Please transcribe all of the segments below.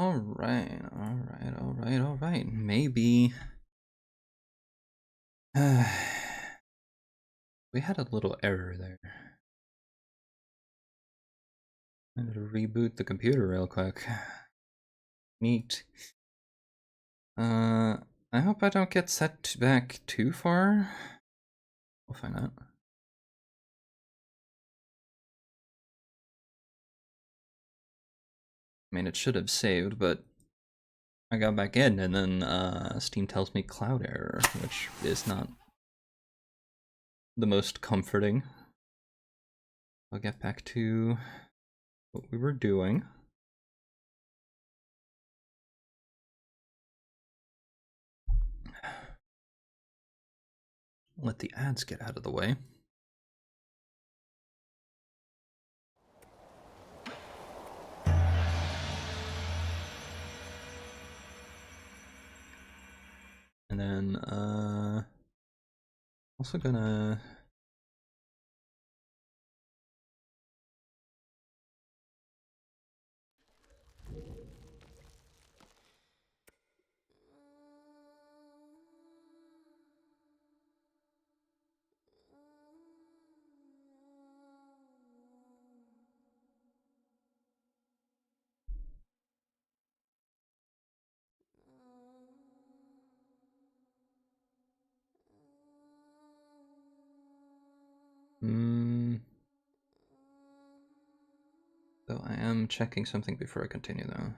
Alright, alright. Maybe... we had a little error there. I need to reboot the computer real quick. Neat. I hope I don't get set back too far. We'll find out. I mean, it should have saved, but I got back in, and then Steam tells me cloud error, which is not the most comforting. I'll get back to what we were doing. Let the ads get out of the way. And then, also gonna... So I am checking something before I continue, though.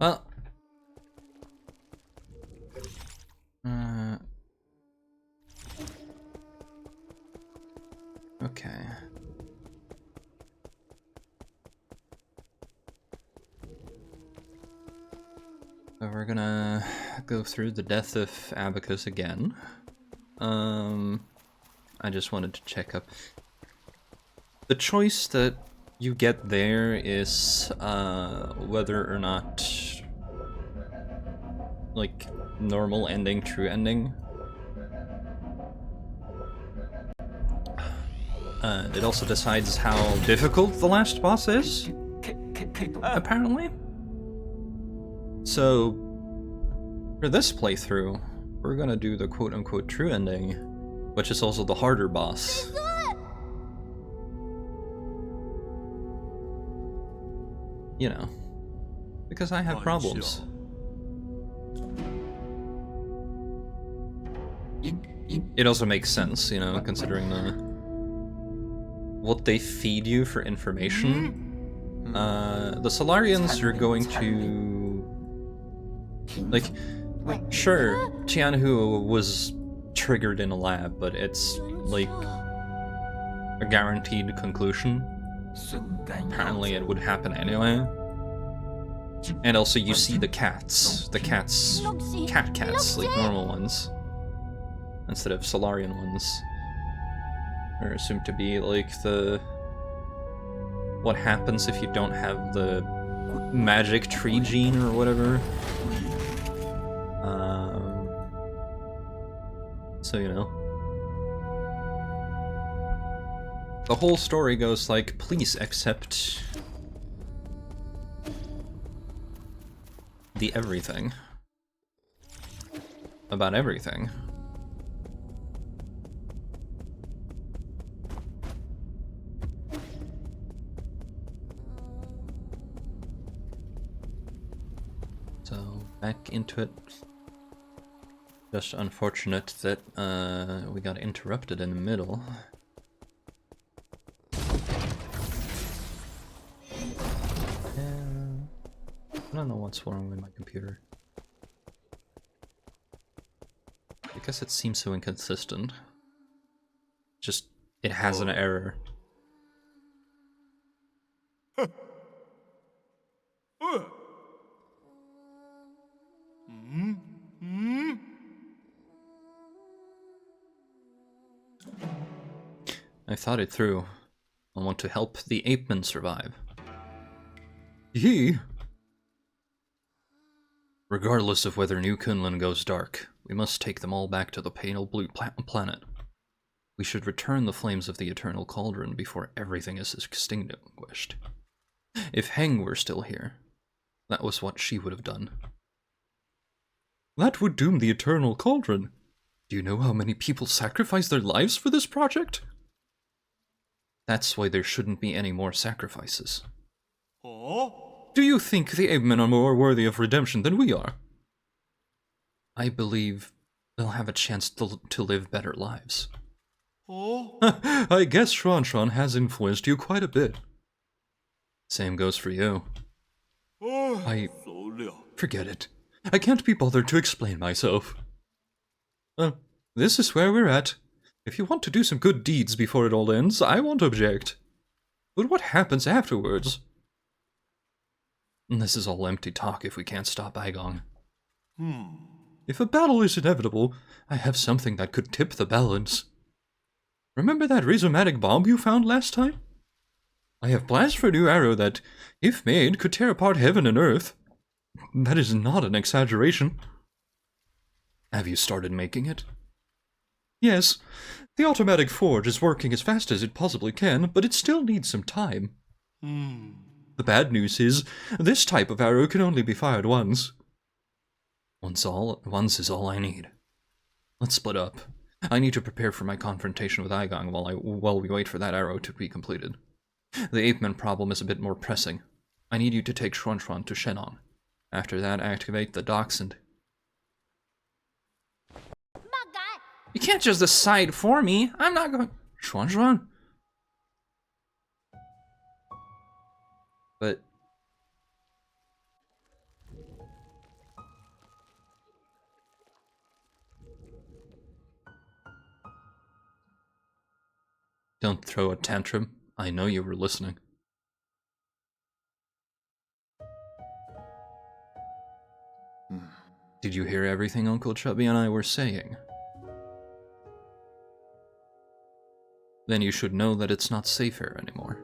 Well, okay. So we're gonna go through the death of Abacus again. I just wanted to check up. The choice that you get there is whether or not, like, normal ending, true ending. It also decides how difficult the last boss is, apparently. So, for this playthrough, we're gonna do the quote-unquote true ending, which is also the harder boss. You know, because I have problems. It also makes sense, you know, considering what they feed you for information. The Solarians are going to... like, sure, Tianhu was triggered in a lab, but it's, like, a guaranteed conclusion. Apparently it would happen anyway. And also you see the cats. The cats... cats, like normal ones. Instead of Solarian ones. Are assumed to be, like, the... what happens if you don't have the magic tree gene or whatever. So, you know. The whole story goes like, please accept the everything. About everything. So, back into it. Just unfortunate that we got interrupted in the middle. I don't know what's wrong with my computer. I guess it seems so inconsistent. Just, it has an error. I thought it through. I want to help the apemen survive. Yee! Regardless of whether New Kunlun goes dark, we must take them all back to the pale blue planet. We should return the flames of the Eternal Cauldron before everything is extinguished. If Heng were still here, that was what she would have done. That would doom the Eternal Cauldron. Do you know how many people sacrificed their lives for this project? That's why there shouldn't be any more sacrifices. Oh? Do you think the Apemen are more worthy of redemption than we are? I believe they'll have a chance to live better lives. Oh? I guess Schwan has influenced you quite a bit. Same goes for you. Forget it. I can't be bothered to explain myself. This is where we're at. If you want to do some good deeds before it all ends, I won't object. But what happens afterwards? This is all empty talk if we can't stop Aigong. If a battle is inevitable, I have something that could tip the balance. Remember that rhizomatic bomb you found last time? I have plans for a new arrow that, if made, could tear apart heaven and earth. That is not an exaggeration. Have you started making it? Yes. The automatic forge is working as fast as it possibly can, but it still needs some time. The bad news is, this type of arrow can only be fired once. Once is all I need. Let's split up. I need to prepare for my confrontation with Aigong while we wait for that arrow to be completed. The ape-man problem is a bit more pressing. I need you to take Xuan to Shenong. After that, activate the Dachshund. You can't just decide for me. I'm not going... Xuan. But... Don't throw a tantrum. I know you were listening. Did you hear everything Uncle Chubby and I were saying? Then you should know that it's not safe here anymore.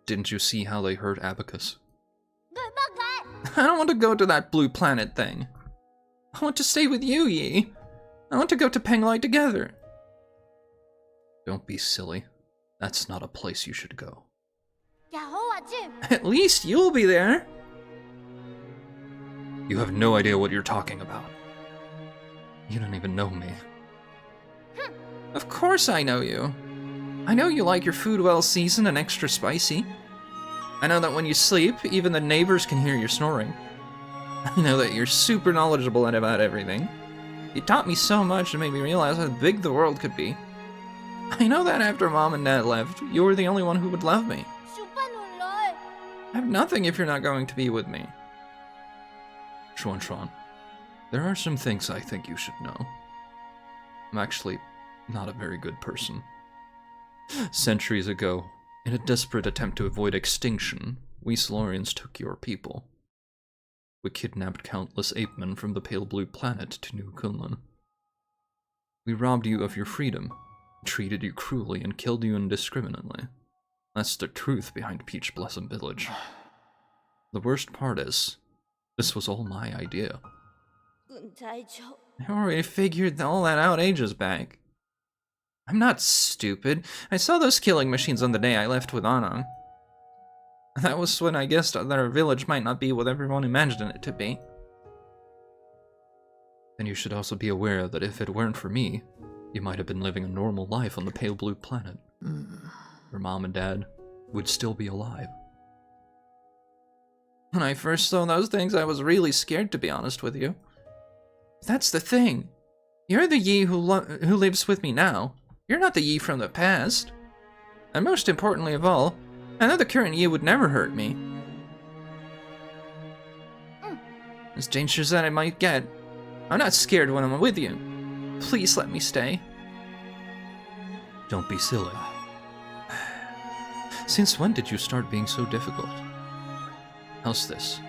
Didn't you see how they hurt Abacus? I don't want to go to that blue planet thing. I want to stay with you, Yi. I want to go to Penglai together. Don't be silly. That's not a place you should go. At least you'll be there. You have no idea what you're talking about. You don't even know me. Of course I know you. I know you like your food well seasoned and extra spicy. I know that when you sleep, even the neighbors can hear you snoring. I know that you're super knowledgeable about everything. You taught me so much and made me realize how big the world could be. I know that after Mom and Dad left, you were the only one who would love me. I have nothing if you're not going to be with me. Xuan, there are some things I think you should know. I'm actually not a very good person. Centuries ago, in a desperate attempt to avoid extinction, we Solarians took your people. We kidnapped countless ape-men from the pale blue planet to New Kunlun. We robbed you of your freedom, treated you cruelly, and killed you indiscriminately. That's the truth behind Peach Blossom Village. The worst part is, this was all my idea. I already figured all that out ages back. I'm not stupid. I saw those killing machines on the day I left with Anang. That was when I guessed that our village might not be what everyone imagined it to be. And you should also be aware that if it weren't for me, you might have been living a normal life on the pale blue planet. Your mom and dad would still be alive. When I first saw those things, I was really scared, to be honest with you. That's the thing. You're the Yi who lives with me now. You're not the Yi from the past. And most importantly of all, I know the current Yi would never hurt me. As dangerous as I might get, I'm not scared when I'm with you. Please let me stay. Don't be silly. Since when did you start being so difficult? How's this?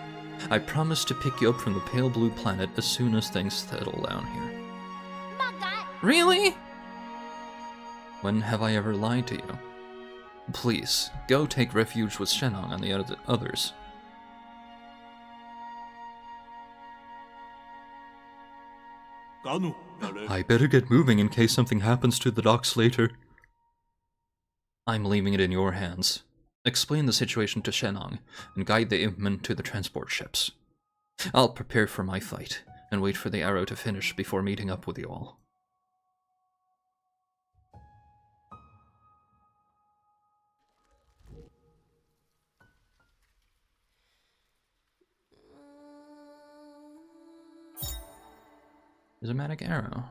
I promise to pick you up from the pale blue planet as soon as things settle down here. Really? When have I ever lied to you? Please, go take refuge with Shenong and the others. I better get moving in case something happens to the docks later. I'm leaving it in your hands. Explain the situation to Shenong and guide the Imp Men to the transport ships. I'll prepare for my fight and wait for the arrow to finish before meeting up with you all. Prismatic arrow.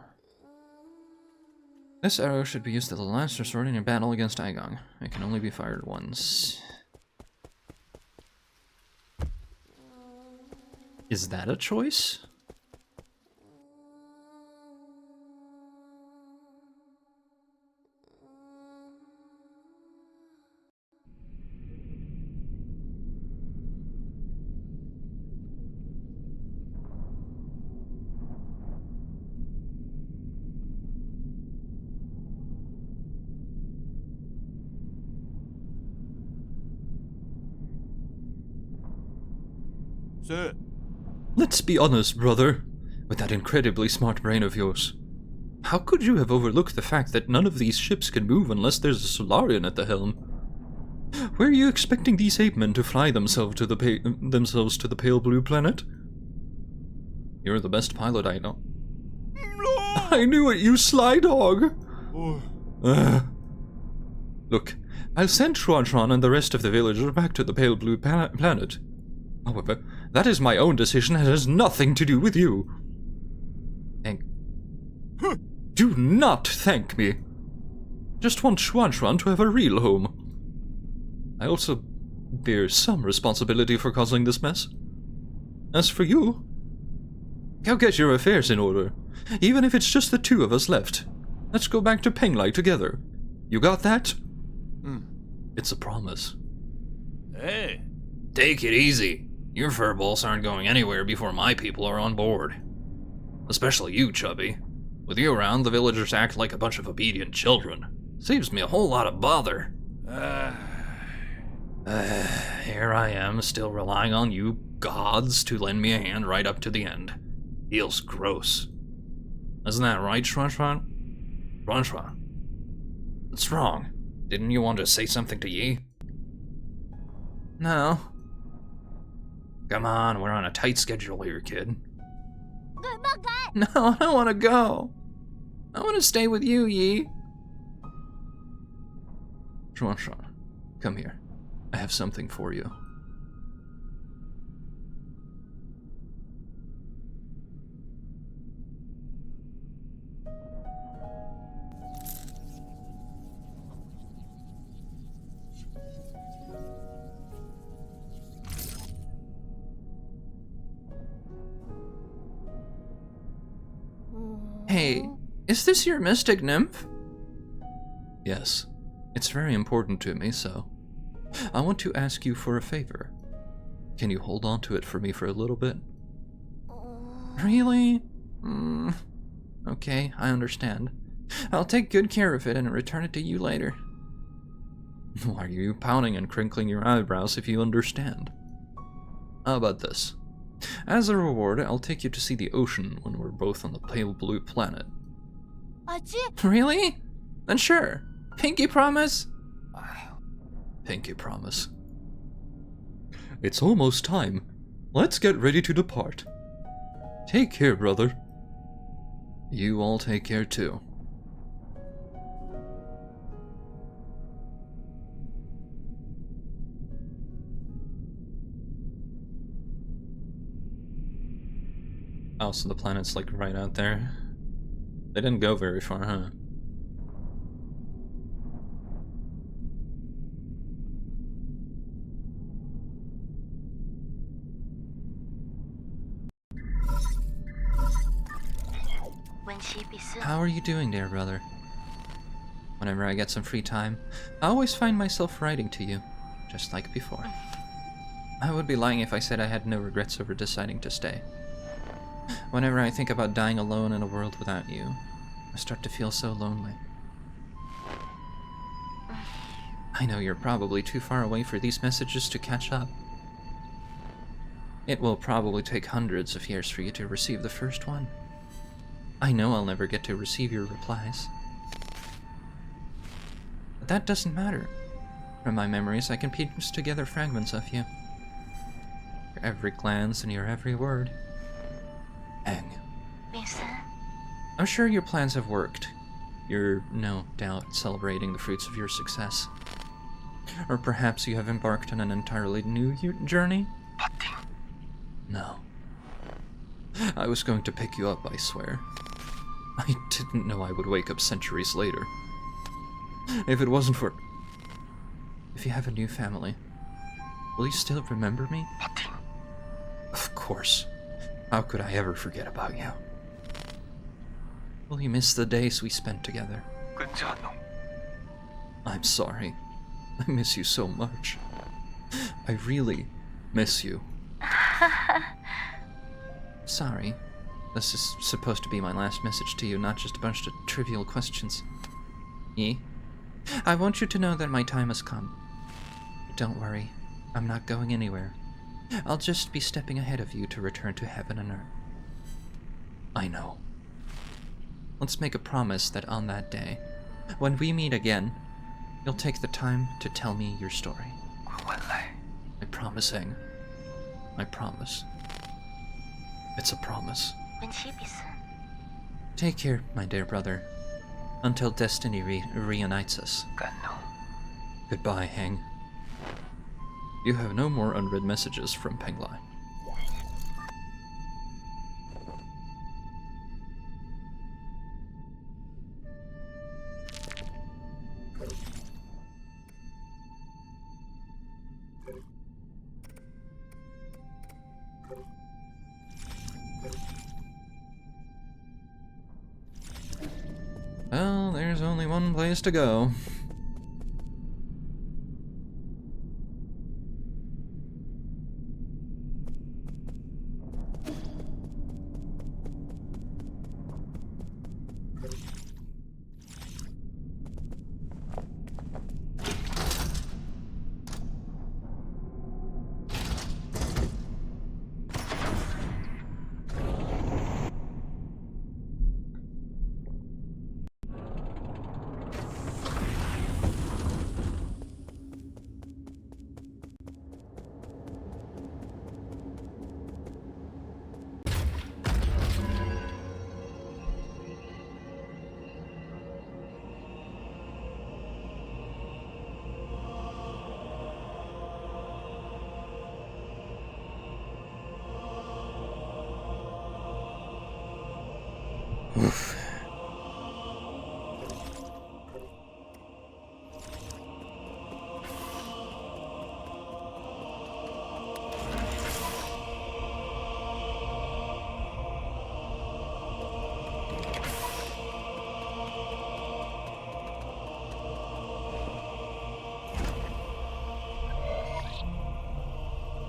This arrow should be used as the last resort in your battle against Aigong. It can only be fired once. Is that a choice? Sir. Let's be honest, brother. With that incredibly smart brain of yours. How could you have overlooked the fact that none of these ships can move unless there's a Solarian at the helm? Where are you expecting these ape men to fly themselves to the pale blue planet? You're the best pilot I know. I knew it, you sly dog! Look, I'll send Chuan and the rest of the villagers back to the pale blue planet. However, that is my own decision and has nothing to do with you. Do not thank me. Just want Chuan to have a real home. I also bear some responsibility for causing this mess. As for you, go get your affairs in order. Even if it's just the two of us left. Let's go back to Penglai together. You got that? It's a promise. Hey. Take it easy. Your furballs aren't going anywhere before my people are on board. Especially you, Chubby. With you around, the villagers act like a bunch of obedient children. Saves me a whole lot of bother. Here I am, still relying on you gods to lend me a hand right up to the end. Feels gross. Isn't that right, Chuan? Chuan? What's wrong? Didn't you want to say something to Yi? No. Come on, we're on a tight schedule here, kid. No, I don't want to go. I want to stay with you, Yi. Chuan, come here. I have something for you. Hey, is this your mystic nymph? Yes, it's very important to me, so I want to ask you for a favor. Can you hold on to it for me for a little bit? Really? Okay, I understand. I'll take good care of it and return it to you later. Why are you pouting and crinkling your eyebrows if you understand? How about this? As a reward, I'll take you to see the ocean when we're both on the pale blue planet. Really? Then sure. Pinky promise? Pinky promise. It's almost time. Let's get ready to depart. Take care, brother. You all take care too. Oh, so the planet's like right out there. They didn't go very far, huh? How are you doing, dear brother? Whenever I get some free time, I always find myself writing to you, just like before. I would be lying if I said I had no regrets over deciding to stay. Whenever I think about dying alone in a world without you, I start to feel so lonely. I know you're probably too far away for these messages to catch up. It will probably take hundreds of years for you to receive the first one. I know I'll never get to receive your replies. But that doesn't matter. From my memories, I can piece together fragments of you. Your every glance and your every word. Heng. I'm sure your plans have worked. You're, no doubt, celebrating the fruits of your success. Or perhaps you have embarked on an entirely new journey? No. I was going to pick you up, I swear. I didn't know I would wake up centuries later. If it wasn't for... If you have a new family, will you still remember me? Of course. How could I ever forget about you? Will you miss the days we spent together? I'm sorry. I miss you so much. I really miss you. Sorry. This is supposed to be my last message to you, not just a bunch of trivial questions. Yi? I want you to know that my time has come. Don't worry. I'm not going anywhere. I'll just be stepping ahead of you to return to heaven and earth. I know. Let's make a promise that on that day, when we meet again, you'll take the time to tell me your story. I'm promising. I promise. It's a promise. Take care, my dear brother, until destiny reunites us. Goodbye, Heng. You have no more unread messages from Penglai. Well, there's only one place to go. Oof.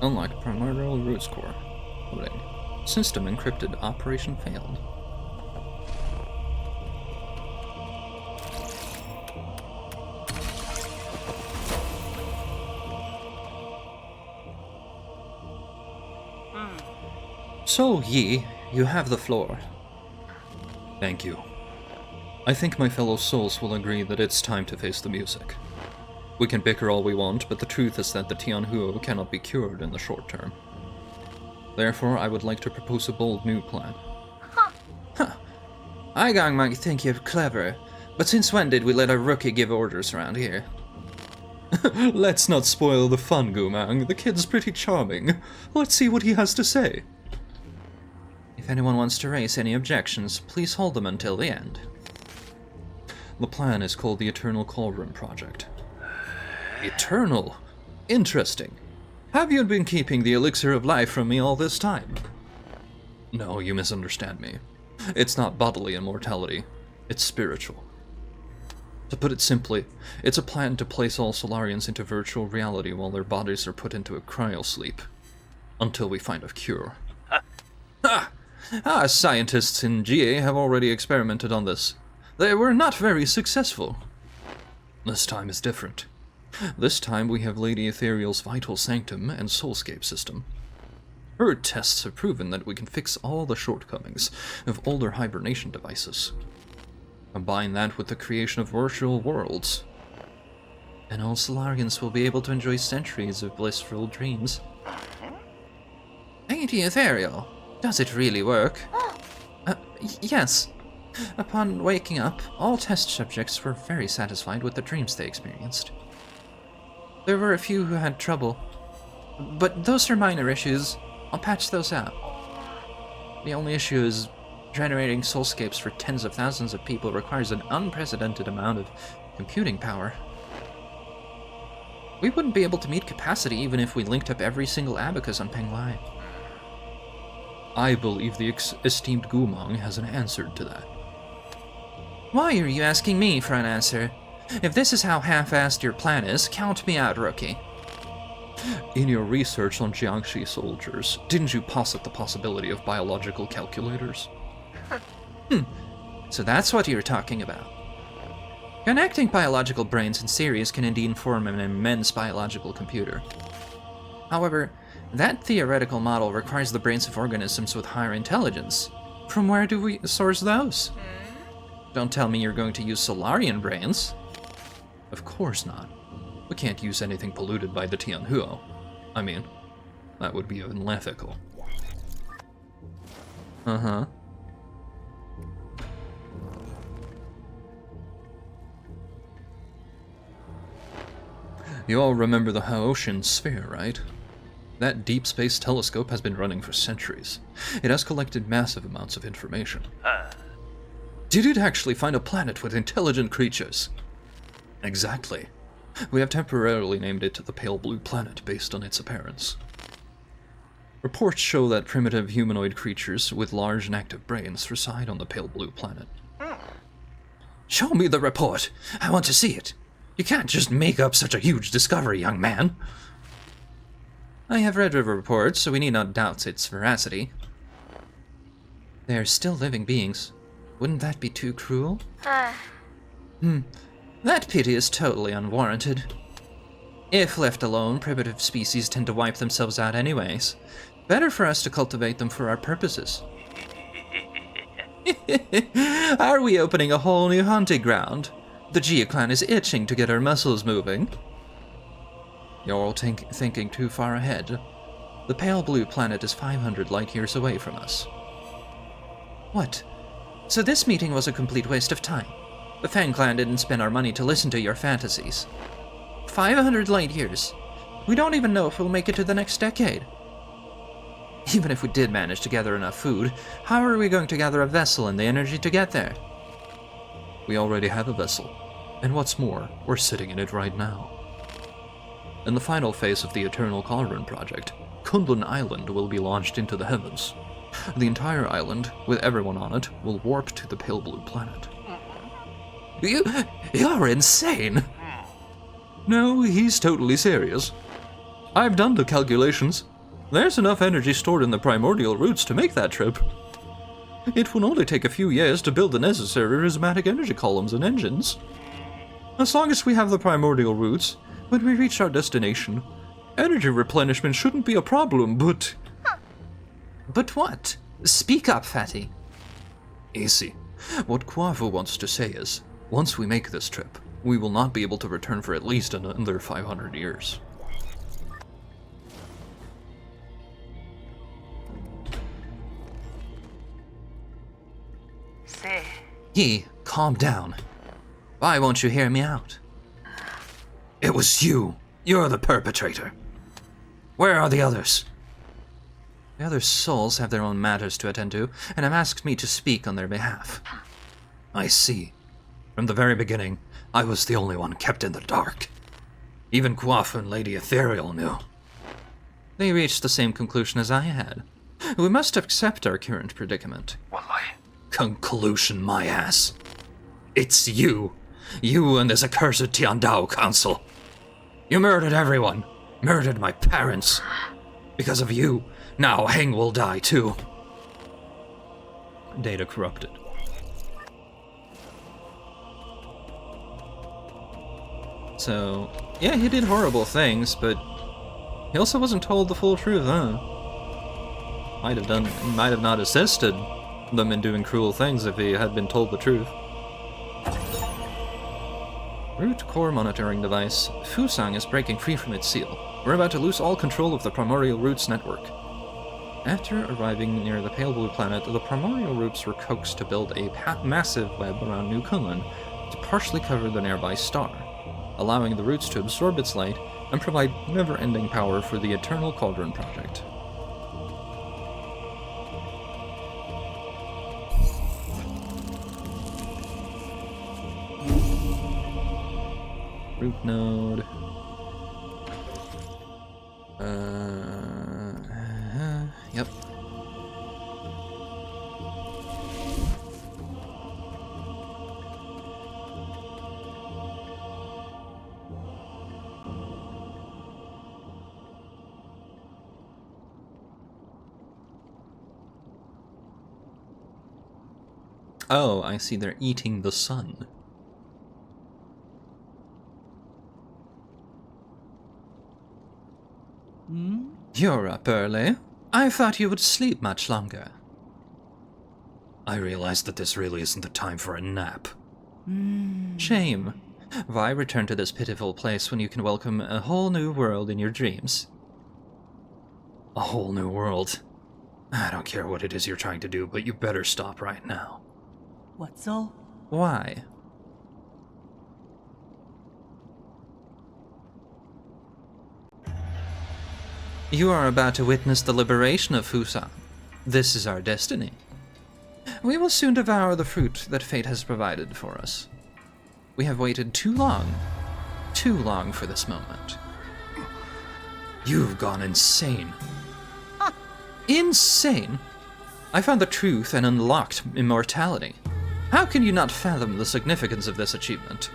Unlock Primordial Roots Core. Loading. System encrypted. Operation failed. So, Yi, you have the floor. Thank you. I think my fellow souls will agree that it's time to face the music. We can bicker all we want, but the truth is that the Tianhuo cannot be cured in the short term. Therefore, I would like to propose a bold new plan. Huh. Aigang might think you're clever, but since when did we let a rookie give orders around here? Let's not spoil the fun, Gumang. The kid's pretty charming. Let's see what he has to say. If anyone wants to raise any objections, please hold them until the end. The plan is called the Eternal Cauldron Project. Eternal? Interesting. Have you been keeping the elixir of life from me all this time? No, you misunderstand me. It's not bodily immortality. It's spiritual. To put it simply, it's a plan to place all Solarians into virtual reality while their bodies are put into a cryosleep. Until we find a cure. Scientists in GA have already experimented on this. They were not very successful. This time is different. This time we have Lady Ethereal's Vital Sanctum and Soulscape system. Her tests have proven that we can fix all the shortcomings of older hibernation devices. Combine that with the creation of virtual worlds, and all Solarians will be able to enjoy centuries of blissful dreams. Lady Ethereal, does it really work? Yes. Upon waking up, all test subjects were very satisfied with the dreams they experienced. There were a few who had trouble, but those are minor issues. I'll patch those out. The only issue is generating soulscapes for tens of thousands of people requires an unprecedented amount of computing power. We wouldn't be able to meet capacity even if we linked up every single abacus on Penglai. I believe the esteemed Gumong has an answer to that. Why are you asking me for an answer? If this is how half-assed your plan is, count me out, rookie. In your research on Jiangxi soldiers, didn't you posit the possibility of biological calculators? So that's what you're talking about. Connecting biological brains in series can indeed form an immense biological computer. However, that theoretical model requires the brains of organisms with higher intelligence. From where do we source those? Don't tell me you're going to use Solarian brains. Of course not. We can't use anything polluted by the Tianhuo. I mean, that would be unethical. Uh-huh. You all remember the Haoshan Sphere, right? That deep space telescope has been running for centuries. It has collected massive amounts of information. Did it actually find a planet with intelligent creatures? Exactly. We have temporarily named it the Pale Blue Planet based on its appearance. Reports show that primitive humanoid creatures with large and active brains reside on the Pale Blue Planet. Show me the report. I want to see it. You can't just make up such a huge discovery, young man. I have read the report, so we need not doubt its veracity. They are still living beings. Wouldn't that be too cruel? That pity is totally unwarranted. If left alone, primitive species tend to wipe themselves out anyways. Better for us to cultivate them for our purposes. Are we opening a whole new hunting ground? The Jia clan is itching to get our muscles moving. You're all thinking too far ahead. The Pale Blue Planet is 500 light years away from us. What? So this meeting was a complete waste of time. The Fang clan didn't spend our money to listen to your fantasies. 500 light years. We don't even know if we'll make it to the next decade. Even if we did manage to gather enough food, how are we going to gather a vessel and the energy to get there? We already have a vessel. And what's more, we're sitting in it right now. In the final phase of the Eternal Cauldron Project, Kunlun Island will be launched into the heavens. The entire island, with everyone on it, will warp to the Pale Blue Planet. You're insane! No, he's totally serious. I've done the calculations. There's enough energy stored in the primordial roots to make that trip. It will only take a few years to build the necessary prismatic energy columns and engines. As long as we have the primordial roots, when we reach our destination, energy replenishment shouldn't be a problem, but... But what? Speak up, Fatty. Easy. What Quavu wants to say is, once we make this trip, we will not be able to return for at least another 500 years. Yi, calm down. Why won't you hear me out? It was you. You're the perpetrator. Where are the others? The other souls have their own matters to attend to, and have asked me to speak on their behalf. I see. From the very beginning, I was the only one kept in the dark. Even Guafu and Lady Ethereal knew. They reached the same conclusion as I had. We must accept our current predicament. Wallahi. Conclusion, my ass. It's you. You and this accursed Tiandao Council. You murdered everyone. Murdered my parents. Because of you, now Heng will die too. Data corrupted. So, yeah, he did horrible things, but he also wasn't told the full truth, huh? Might have not assisted them in doing cruel things if he had been told the truth. Root core monitoring device. Fusang is breaking free from its seal. We're about to lose all control of the Primordial Roots network. After arriving near the pale blue planet, the Primordial Roots were coaxed to build a massive web around New Kunlun to partially cover the nearby star, allowing the roots to absorb its light and provide never-ending power for the Eternal Cauldron project. Root node. Yep. Oh, I see, they're eating the sun. You're up early. I thought you would sleep much longer. I realized that this really isn't the time for a nap. Shame. Why return to this pitiful place when you can welcome a whole new world in your dreams? A whole new world? I don't care what it is you're trying to do, but you better stop right now. What so? Why? You are about to witness the liberation of Fusang. This is our destiny. We will soon devour the fruit that fate has provided for us. We have waited too long for this moment. You've gone insane. Insane? I found the truth and unlocked immortality. How can you not fathom the significance of this achievement?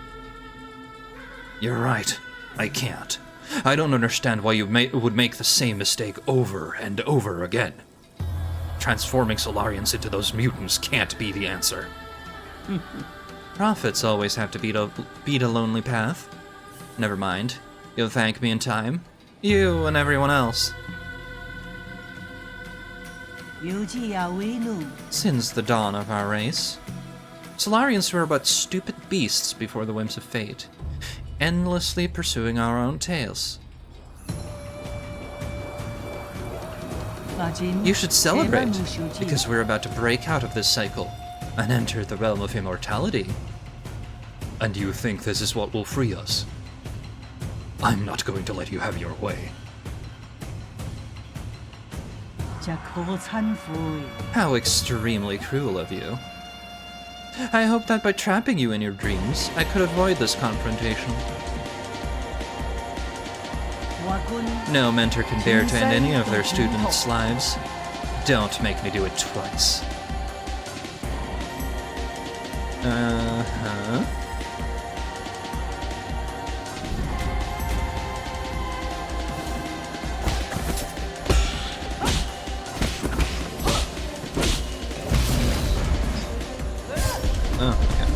You're right, I can't. I don't understand why you would make the same mistake over and over again. Transforming Solarians into those mutants can't be the answer. Prophets always have to beat a lonely path. Never mind. You'll thank me in time. You and everyone else. Since the dawn of our race, Solarians were but stupid beasts before the whims of fate, endlessly pursuing our own tails. You should celebrate, because we're about to break out of this cycle and enter the realm of immortality. And you think this is what will free us? I'm not going to let you have your way. How extremely cruel of you. I hope that by trapping you in your dreams, I could avoid this confrontation. No mentor can bear to end any of their students' lives. Don't make me do it twice. Uh-huh. Oh, okay.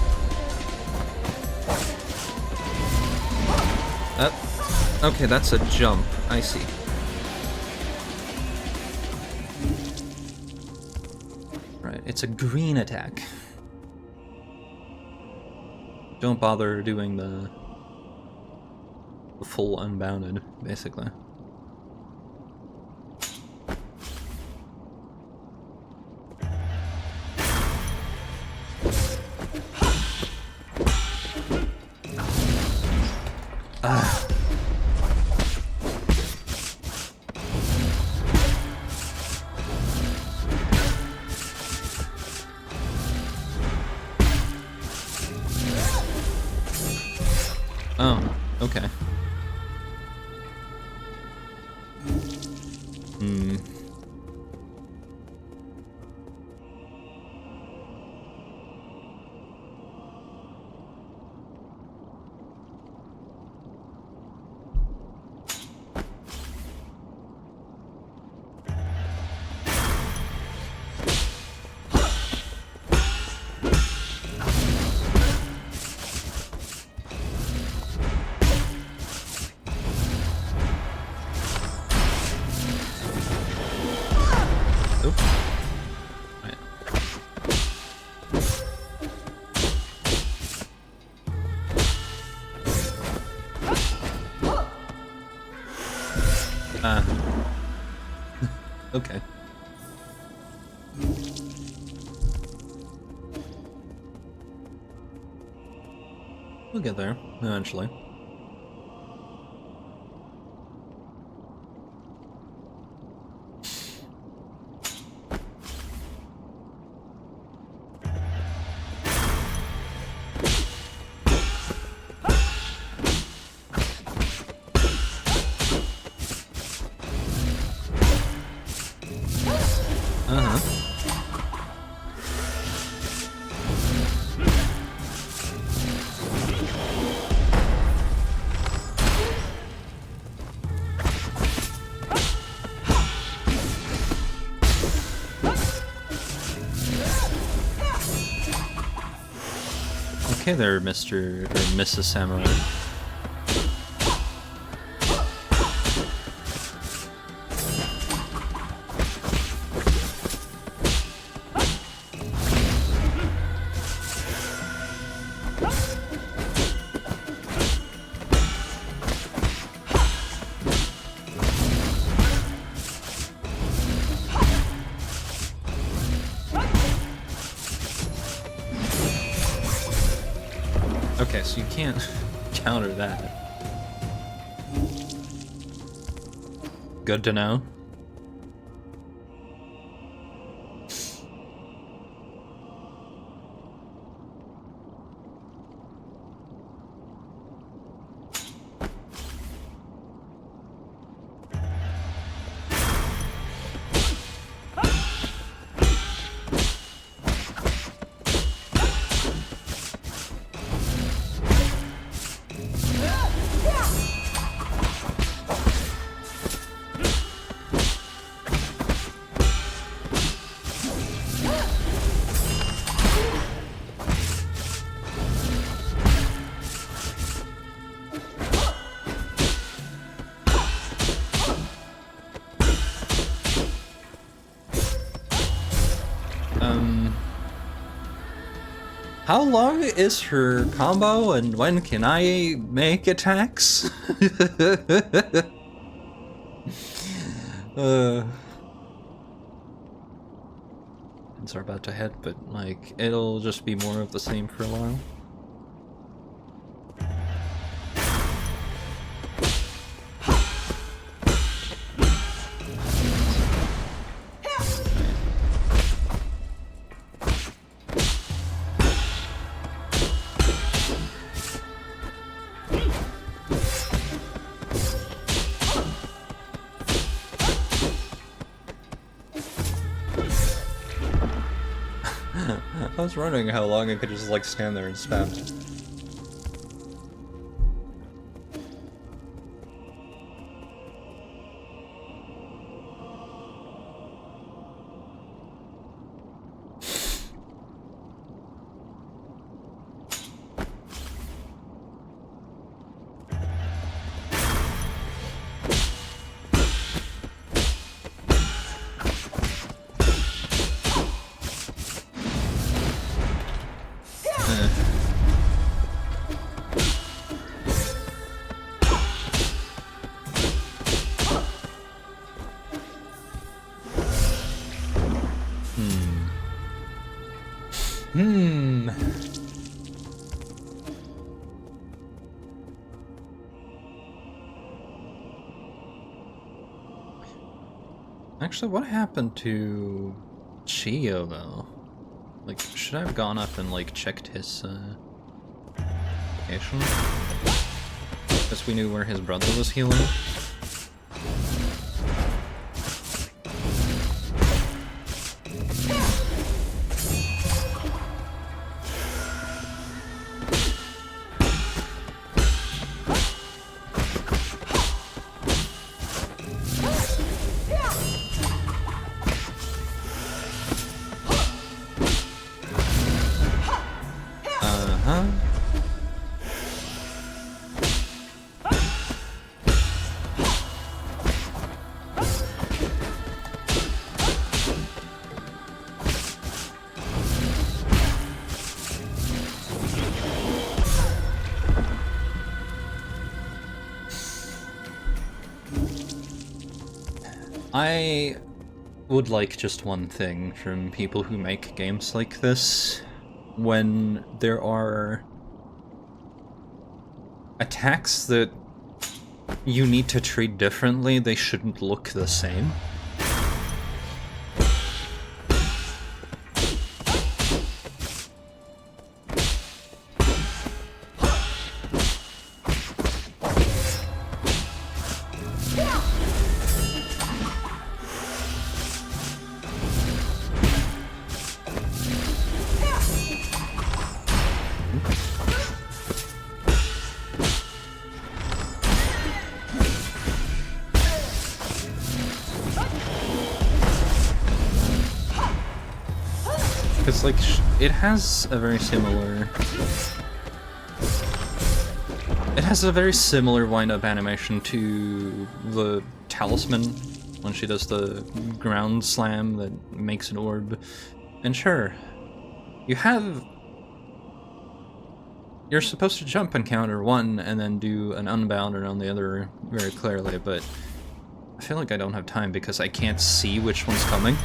Okay, that's a jump. I see. Right, it's a green attack. Don't bother doing the full unbounded, basically. Oh, okay. Hmm. Oop. Right. Okay. We'll get there, eventually. Okay there, Mr. or Mrs. Samurai. Okay, so you can't counter that. Good to know. How long is her combo and when can I make attacks? Are about to head, but like it'll just be more of the same for a while. I was wondering how long I could just like stand there and spam. Actually, what happened to Chio, though? Like, should I have gone up and, like, checked his, location? Because we knew where his brother was healing. I would like just one thing from people who make games like this. When there are attacks that you need to treat differently, they shouldn't look the same. Because, like, it has a very similar... It has a very similar wind-up animation to the Talisman, when she does the ground slam that makes an orb. And sure, you're supposed to jump and counter one, and then do an unbound around the other very clearly, but I feel like I don't have time because I can't see which one's coming.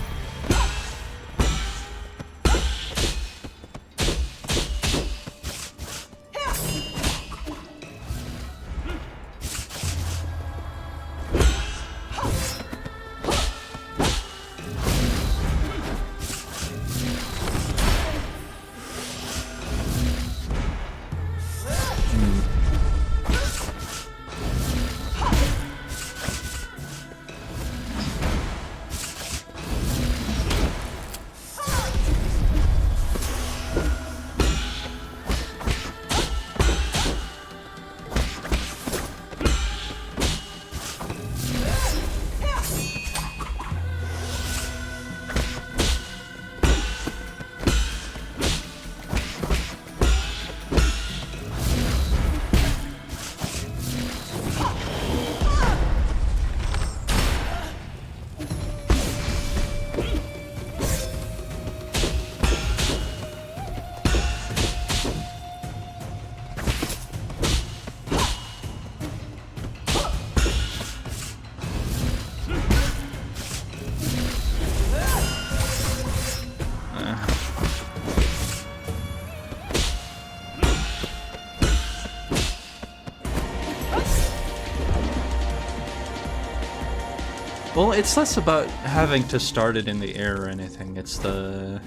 Well, it's less about having to start it in the air or anything, it's the...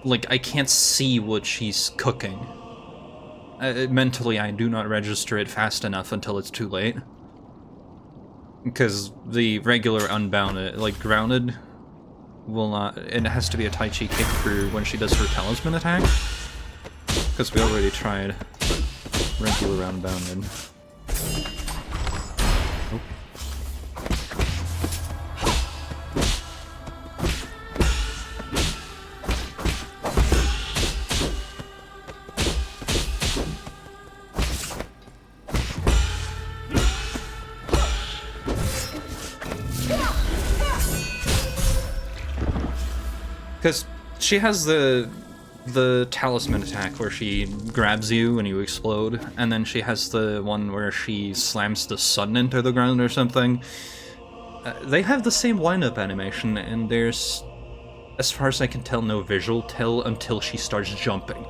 like, I can't see what she's cooking. Mentally, I do not register it fast enough until it's too late. Because the regular unbound, like, grounded, will not... It has to be a Tai Chi kick for when she does her talisman attack. Because we already tried regular unbounded. Because she has the talisman attack where she grabs you and you explode, and then she has the one where she slams the sun into the ground or something. They have the same wind-up animation, and there's, as far as I can tell, no visual tell until she starts jumping.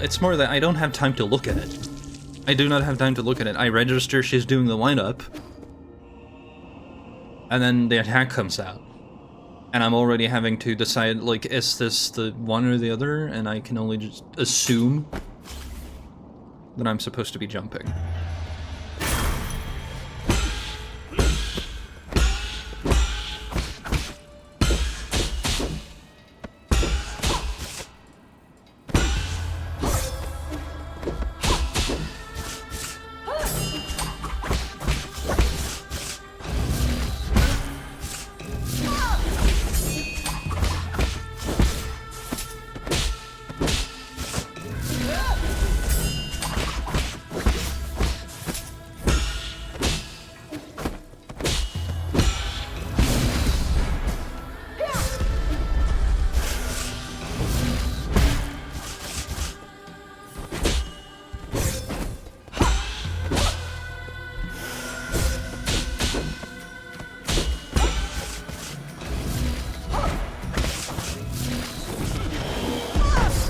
it's more that I don't have time to look at it. I do not have time to look at it. I register she's doing the windup, and then the attack comes out. And I'm already having to decide, like, is this the one or the other? And I can only just assume that I'm supposed to be jumping.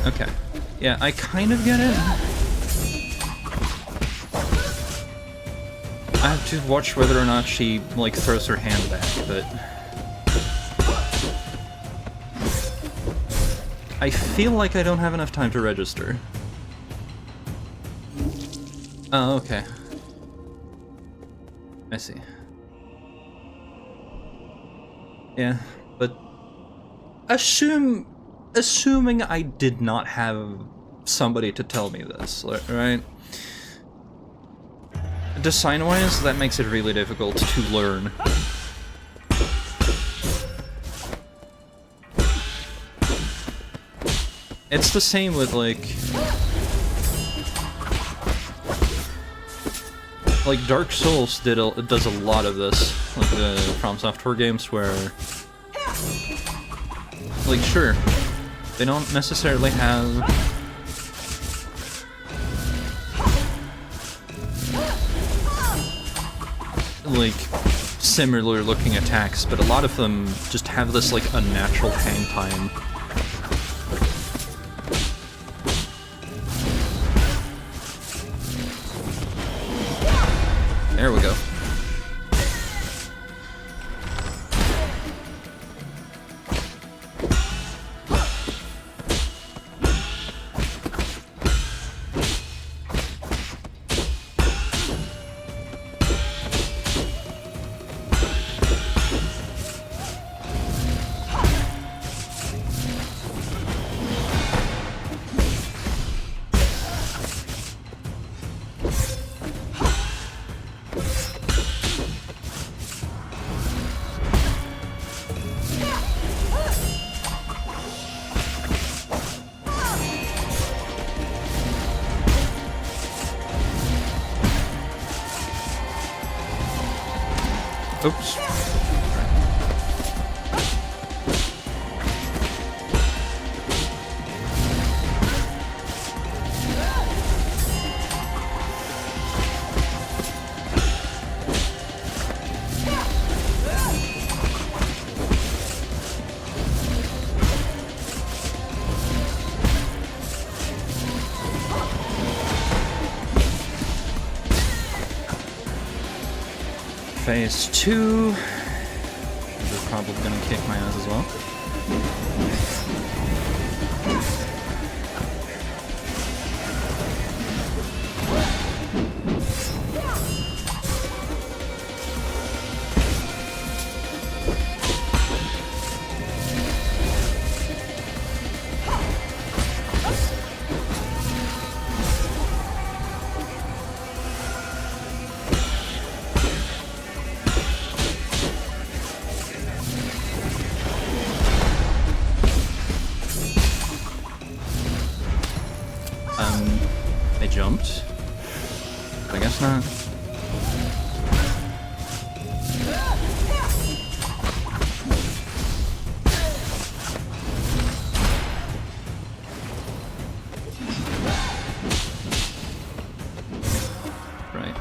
Okay. Yeah, I kind of get it. I have to watch whether or not she, like, throws her hand back, but... I feel like I don't have enough time to register. Oh, okay. I see. Yeah, but... Assuming I did not have somebody to tell me this, right? Design-wise, that makes it really difficult to learn. It's the same with, like Dark Souls does a lot of this, like the From Software games, where, like, sure, they don't necessarily have like similar looking attacks, but a lot of them just have this like unnatural hang time. There we go. Oops. Phase 2. They're probably gonna kick my ass as well. I jumped? I guess not. Right.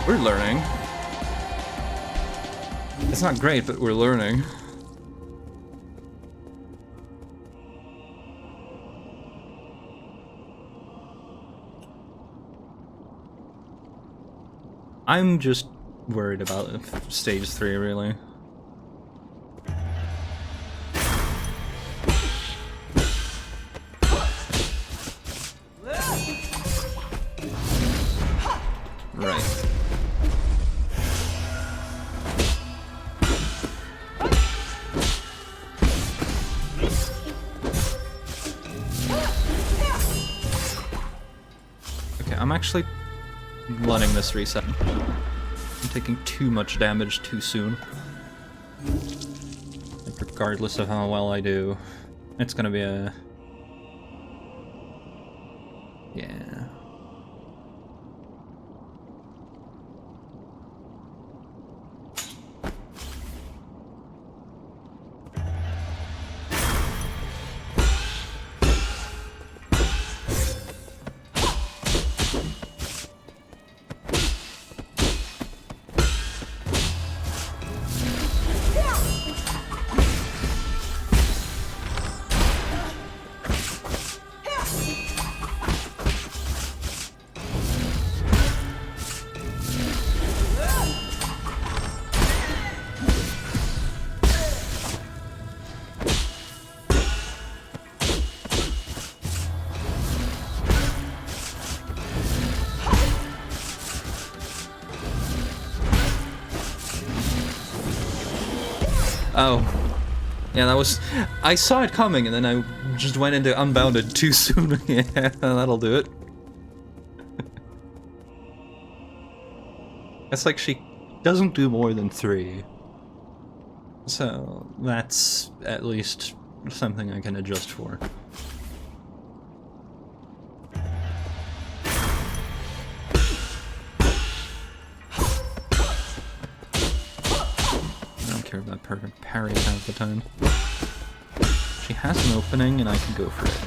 We're learning. It's not great, but we're learning. I'm just worried about stage 3, really. Right. Okay, I'm actually letting this reset. I'm taking too much damage too soon. Like, regardless of how well I do, it's gonna be a... Yeah. Oh. Yeah, that was... I saw it coming, and then I just went into Unbounded too soon. Yeah, that'll do it. It's like she doesn't do more than 3. So, that's at least something I can adjust for. That perfect parry half the time. She has an opening and I can go for it.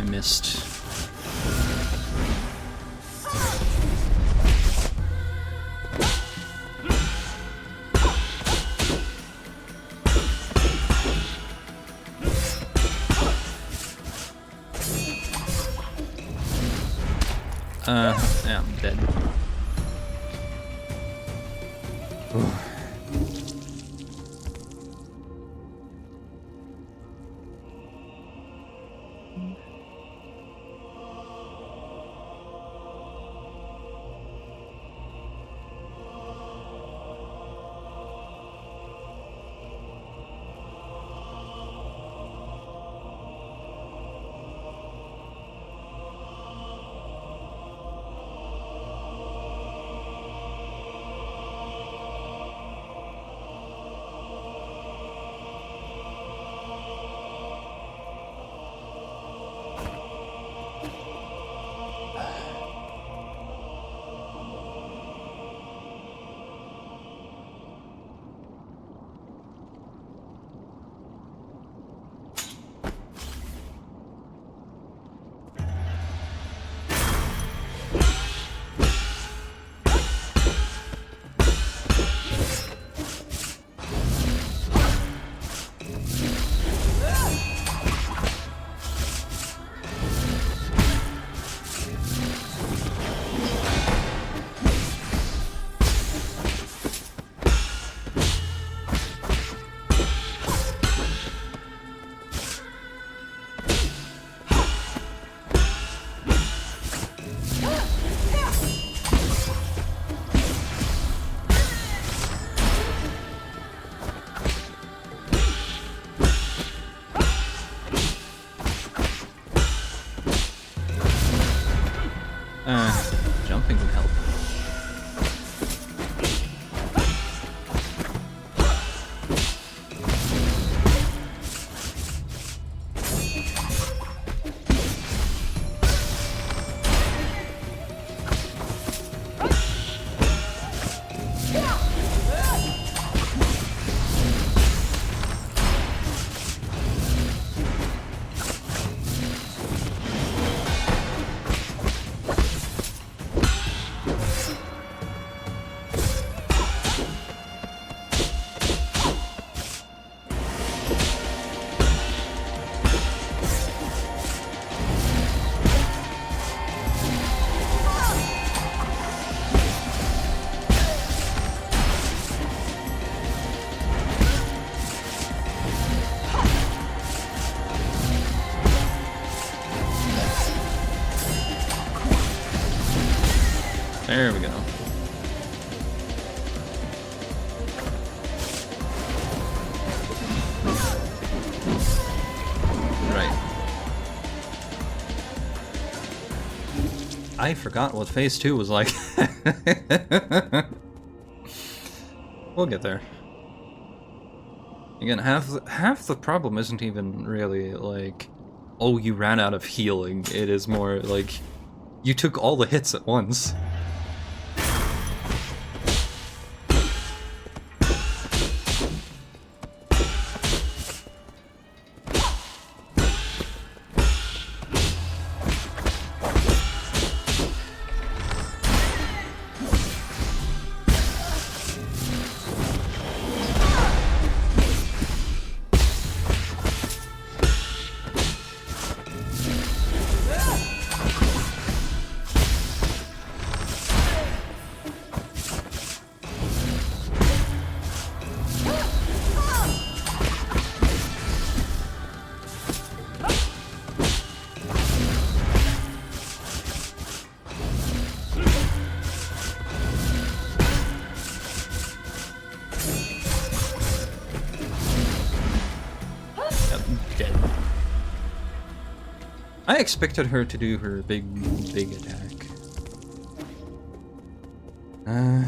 Missed. Yeah, I'm dead. Ooh. I forgot what phase 2 was like. We'll get there. Again, half the problem isn't even really like, oh, you ran out of healing. It is more like you took all the hits at once. I expected her to do her big attack. I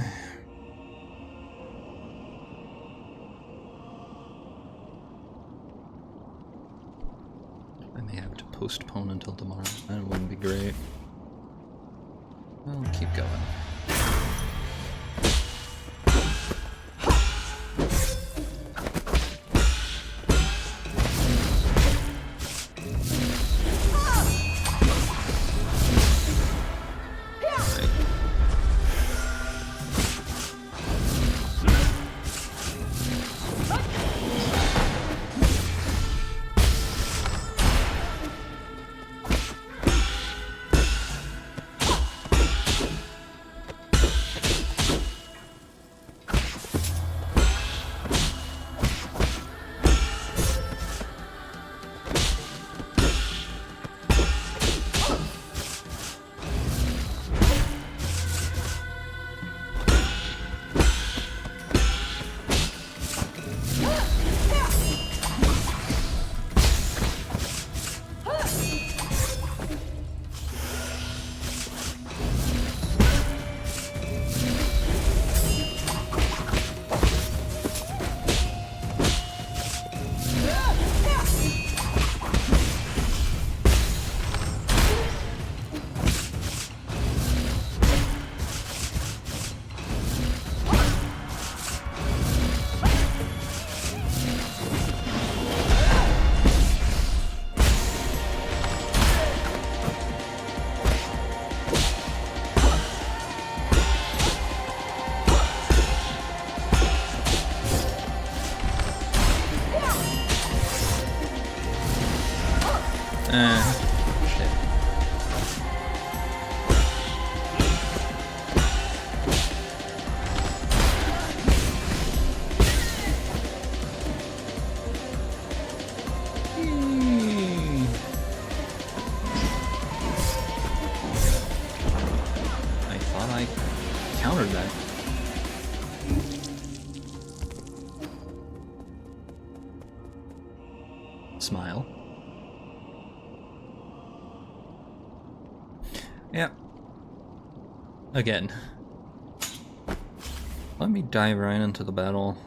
may have to postpone until tomorrow. That wouldn't be great. Well, keep going. Shit. I thought I countered that. Smile. Yeah. Again. Let me dive right into the battle.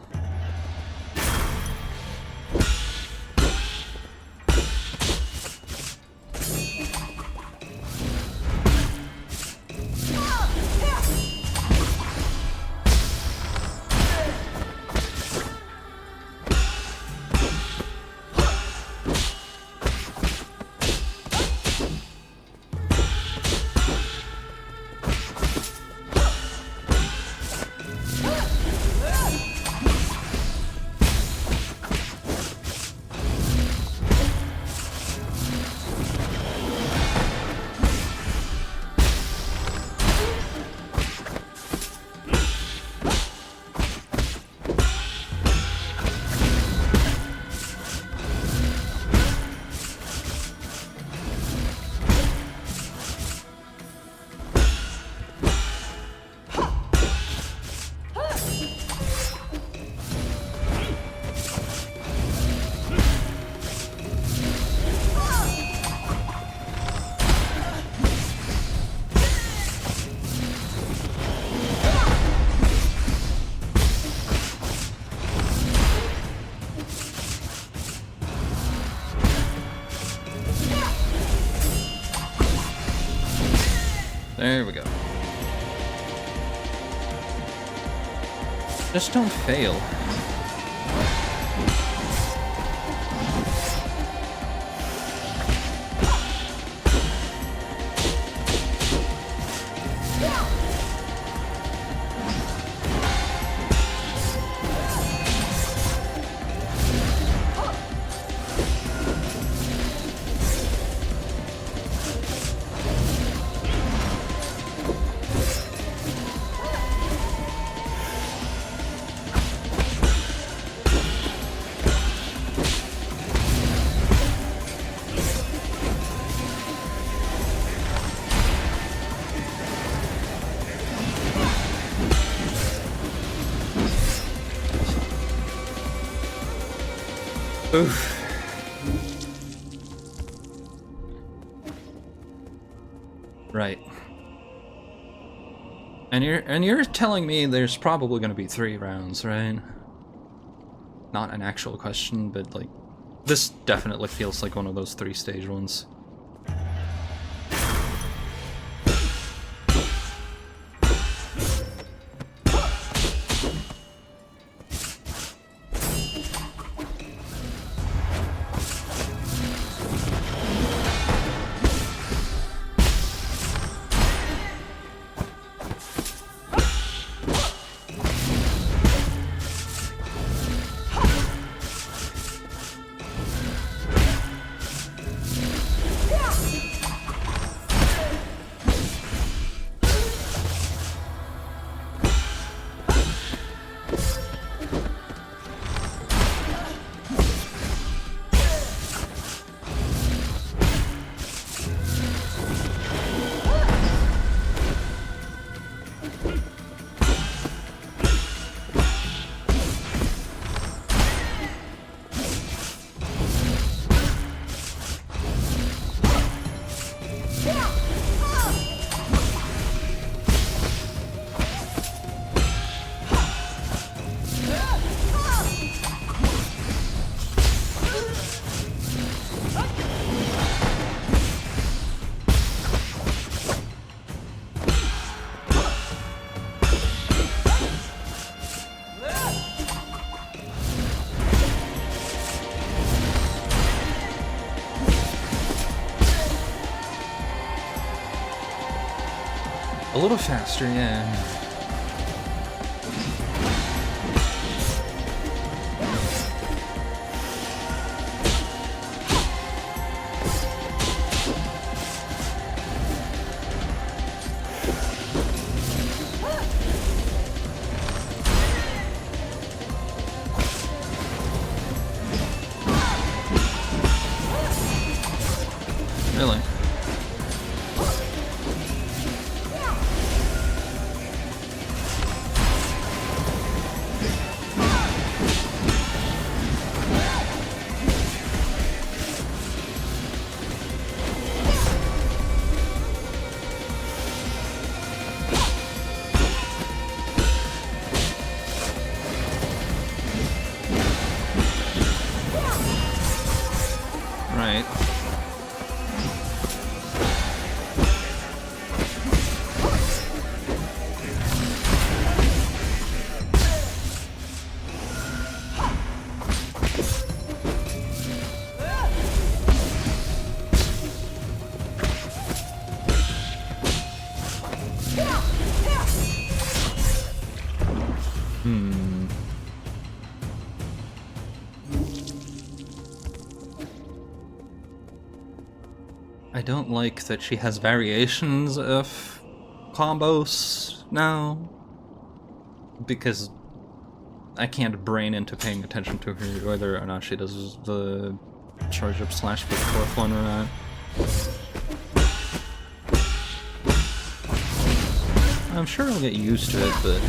There we go. Just don't fail. Oof. Right. And you're telling me there's probably going to be 3 rounds, right? Not an actual question, but like this definitely feels like one of those 3-stage ones. A little faster, yeah. Really? Right. I don't like that she has variations of combos now, because I can't brain into paying attention to her whether or not she does the charge up slash for the 4th one or not. I'm sure I'll get used to it, but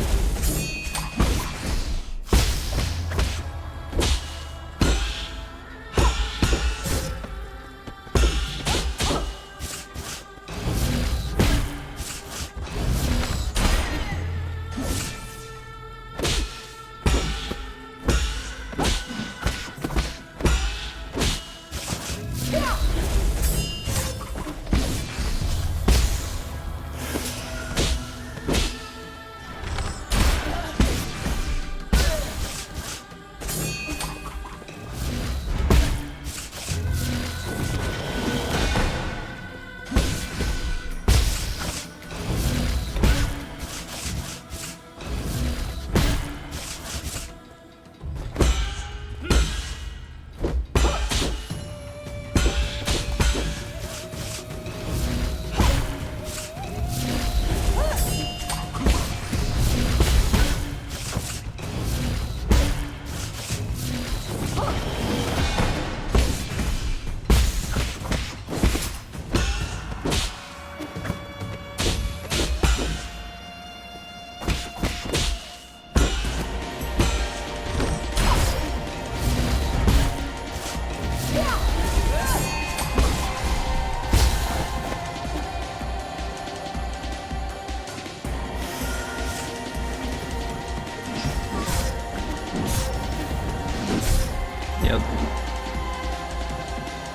Yep.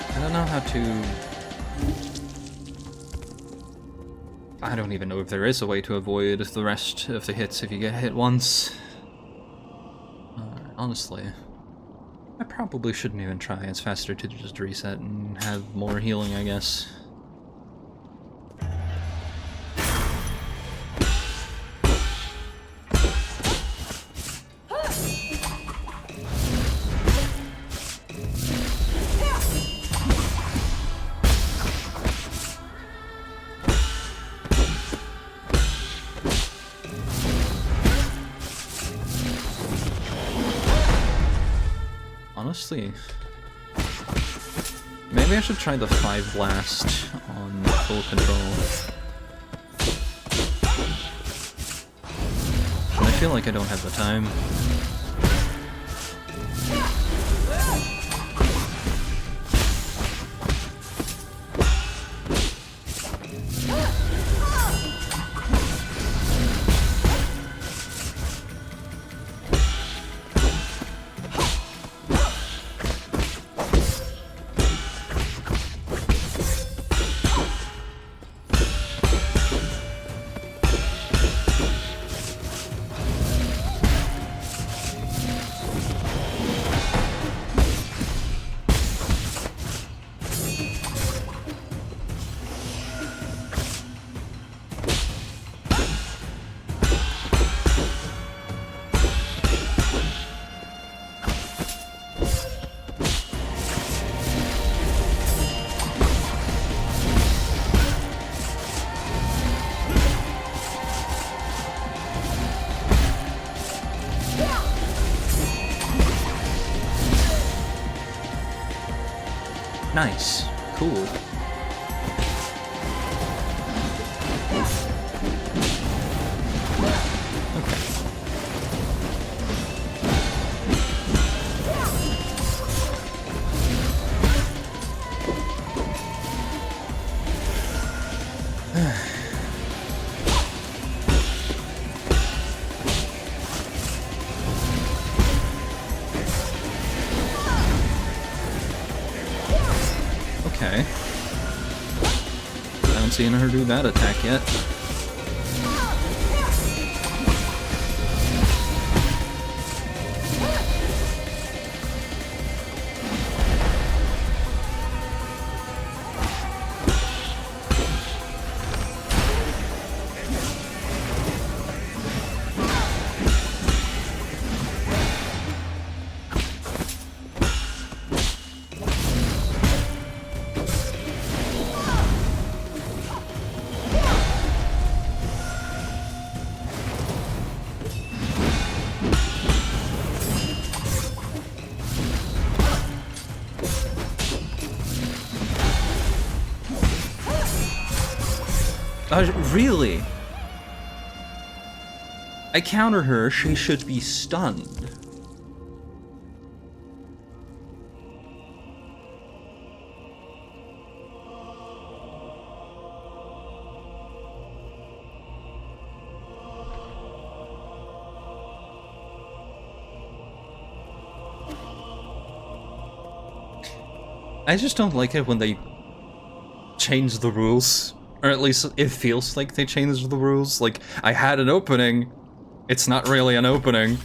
I don't know how to... I don't even know if there is a way to avoid the rest of the hits if you get hit once. Honestly, I probably shouldn't even try. It's faster to just reset and have more healing, I guess. Honestly, maybe I should try the 5 blast on full control. But I feel like I don't have the time. Nice. Cool. Okay. I haven't seen her do that attack yet. Really? I counter her, she should be stunned. I just don't like it when they change the rules. Or at least it feels like they changed the rules. Like, I had an opening. It's not really an opening.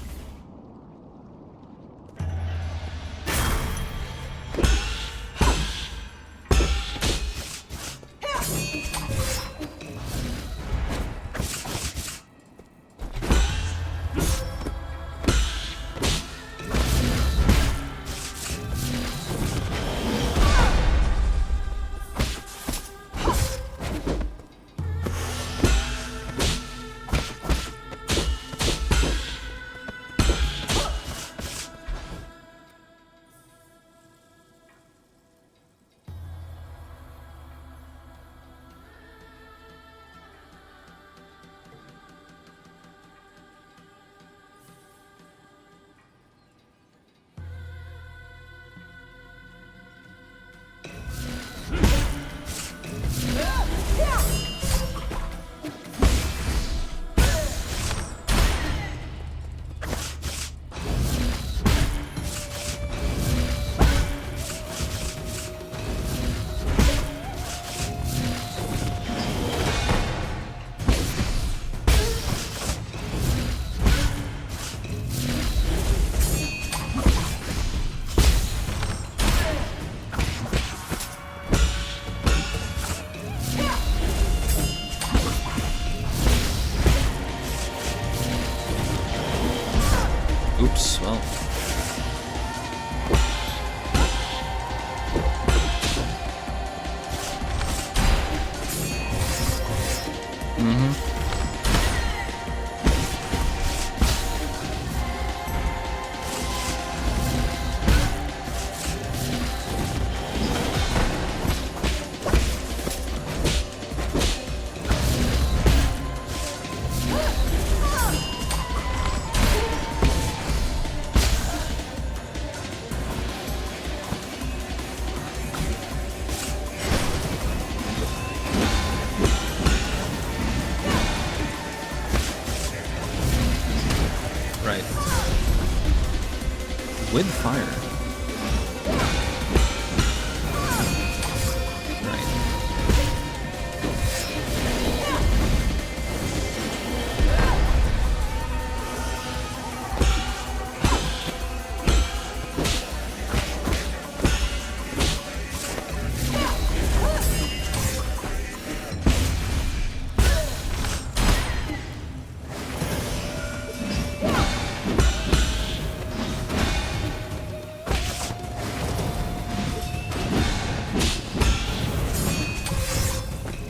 with fire.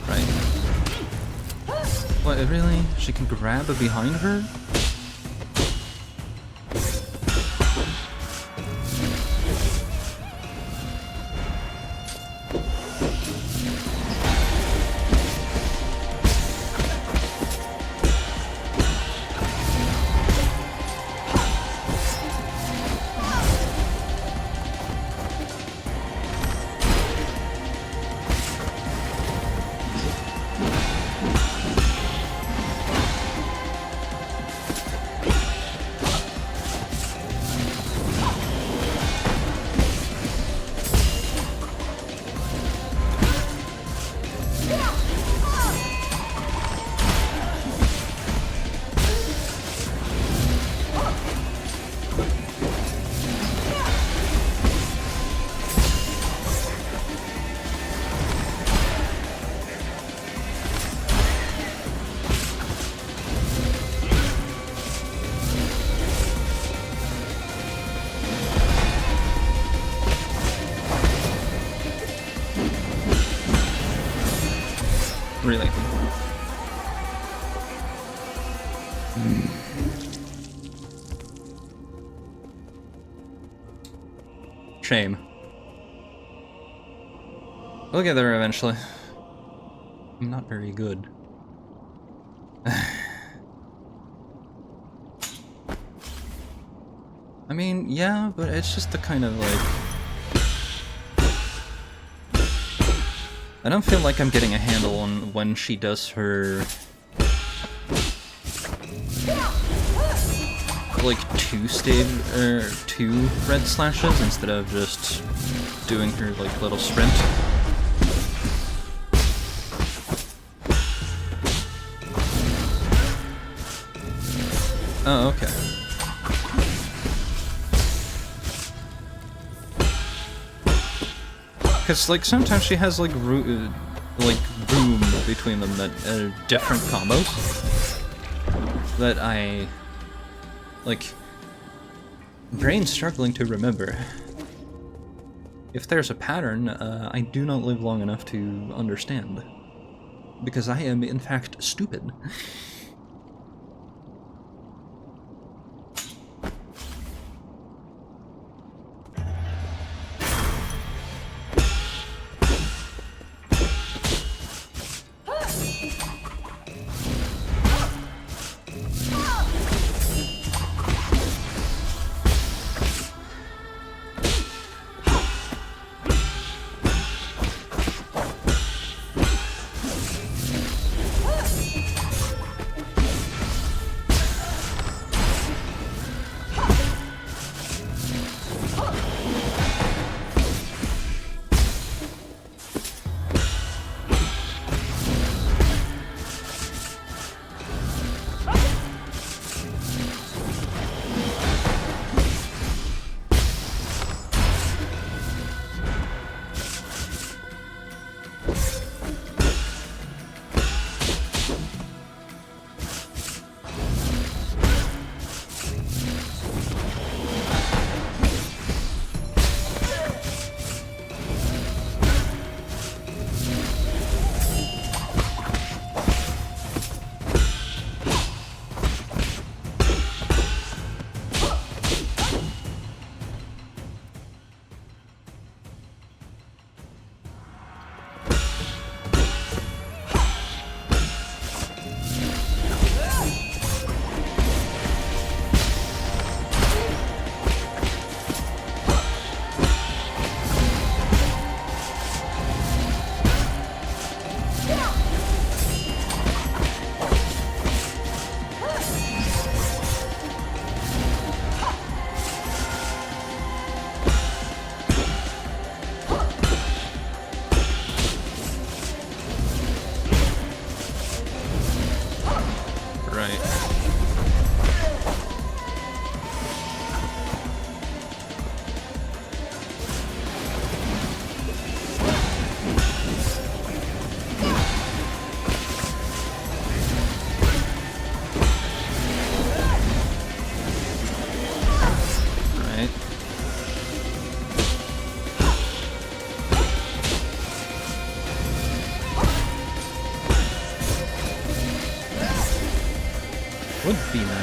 Right. What, really? She can grab behind her? Really? Shame. We'll get there eventually. I'm not very good. I mean, yeah, but it's just the kind of like... I don't feel like I'm getting a handle on when she does her... like two red slashes instead of just doing her like little sprint. Oh, okay. Because, like, sometimes she has, like, room between them that different combos that I, like, brain's struggling to remember. If there's a pattern, I do not live long enough to understand. Because I am, in fact, stupid.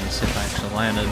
and see if I actually landed.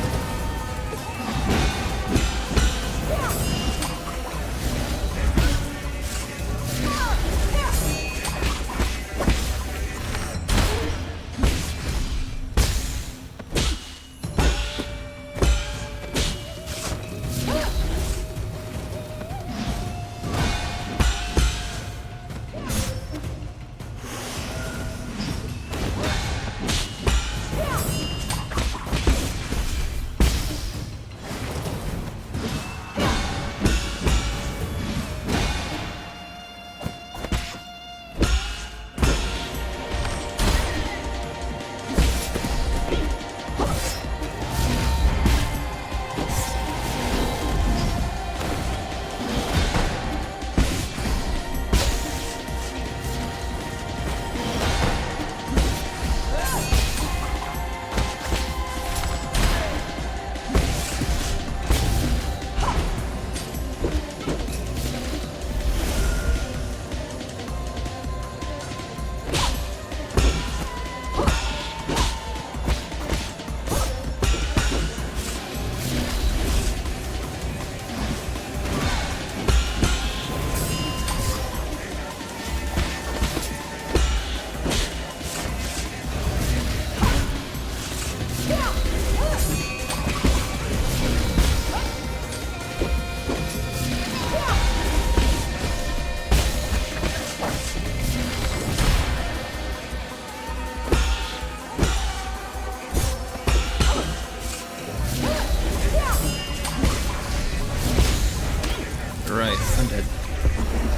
Right, I'm dead.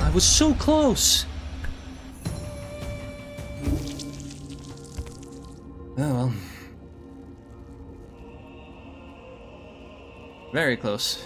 I was so close! Oh well. Very close.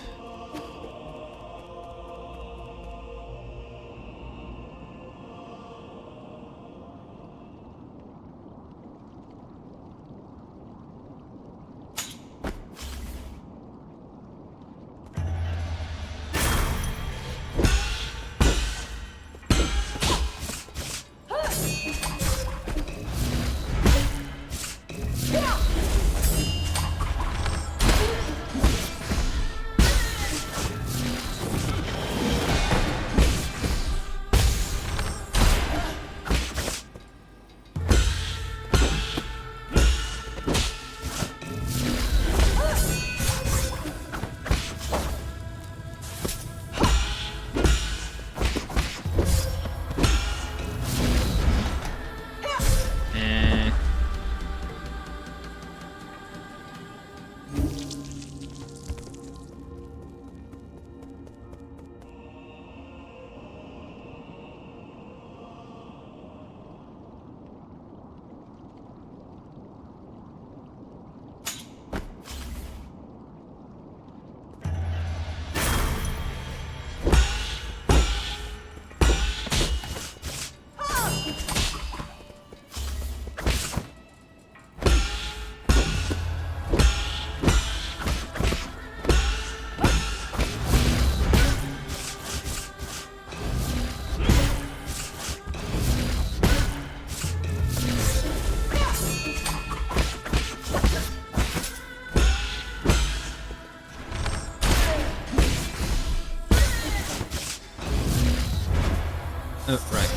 Oh, right.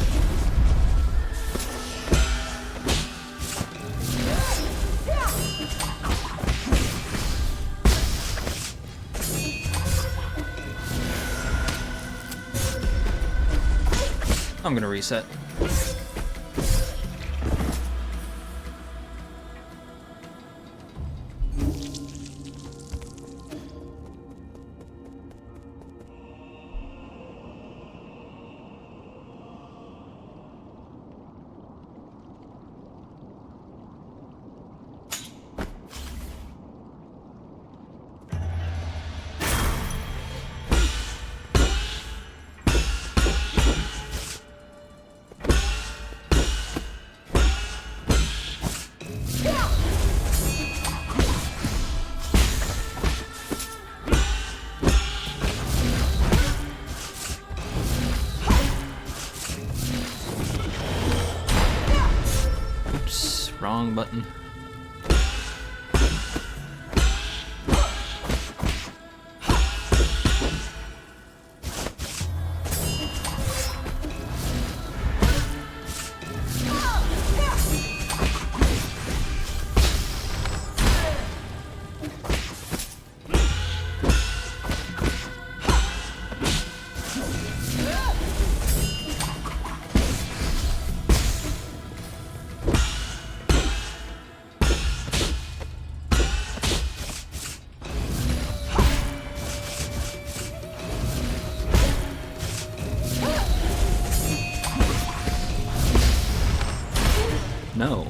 I'm gonna reset. Oops, wrong button. know.